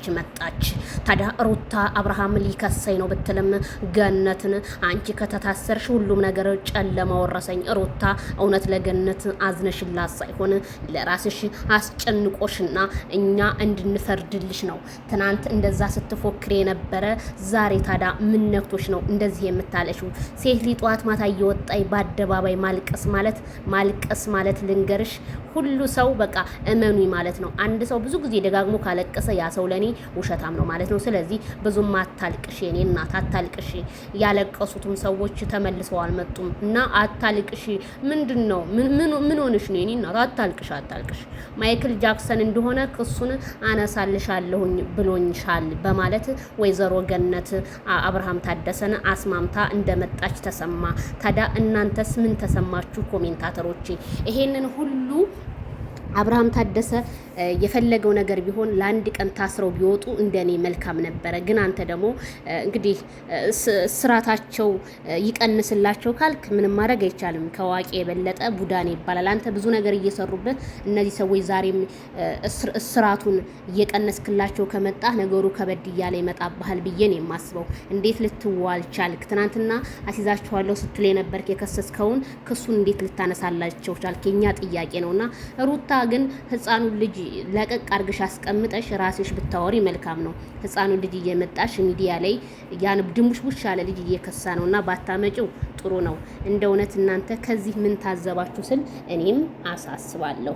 እየተናገረች መጣች። ታዲያ ሩታ አብርሃም ሊከሰኝ ነው ብትልም ገነትን አንቺ ከተታሰርሽ ሁሉም ነገር ጨለማ ወረሰኝ። ሩታ እውነት ለገነት አዝነሽላት ሳይሆን ለራስሽ አስጨንቆሽና እኛ እንድንፈርድልሽ ነው ትናንት እንደዛ ስትፎክር የነበረ። ዛሬ ታዲያ ምን ነክቶሽ ነው እንደዚህ የምታለሽው? ሴት ልጅ ጠዋት ማታ እየወጣይ በአደባባይ ማልቀስ ማለት ልንገርሽ ሁሉ ሰው በቃ እመኑኝ ማለት ነው። አንድ ሰው ብዙ ጊዜ ደጋግሞ ካለቀሰ ያ ሰው ለኔ ውሸታም ነው ማለት ነው። ስለዚህ ብዙም አታልቅሽ የኔ እናት አታልቅሽ። ያለቀሱትም ሰዎች ተመልሰው አልመጡም እና አታልቅሽ። ምንድነው ምን ሆነሽ ነው የኔ እናት? አታልቅሽ። ማይክል ጃክሰን እንደሆነ ክሱን አነሳልሻለሁኝ ብሎኝሻል በማለት ወይዘሮ ገነት አብርሃም ታደሰን አስማምታ እንደመጣች ተሰማ። ታዲያ እናንተስ ምን ተሰማችሁ? ኮሜንታተሮች ይሄንን ሁሉ አብርሃም ታደሰ የፈለገው ነገር ቢሆን ለአንድ ቀን ታስረው ቢወጡ እንደኔ መልካም ነበረ። ግን አንተ ደግሞ እንግዲህ ስራታቸው ይቀንስላቸው ካልክ ምንም ማድረግ አይቻልም። ከዋቂ የበለጠ ቡዳኔ ይባላል። አንተ ብዙ ነገር እየሰሩበት እነዚህ ሰዎች ዛሬም ስራቱን እየቀነስክላቸው ከመጣ ነገሩ ከበድ እያለ ይመጣብሃል ብዬ ነው የማስበው። እንዴት ልትዋል ቻልክ? ትናንትና አሲዛቸዋለሁ ስትል የነበርክ የከሰስከውን ክሱን እንዴት ልታነሳላቸው ቻልክ? የኛ ጥያቄ ነውና ሩታ ግን ህፃኑን ልጅ ለቀቅ አርግሽ አስቀምጠሽ ራስሽ ብታወሪ መልካም ነው። ህፃኑን ልጅ እየመጣሽ ሚዲያ ላይ ያን ድንቡሽቡሽ ያለ ልጅ እየከሳ ነውና ባታመጪው ጥሩ ነው። እንደ እውነት እናንተ ከዚህ ምን ታዘባችሁ ስል እኔም አሳስባለሁ።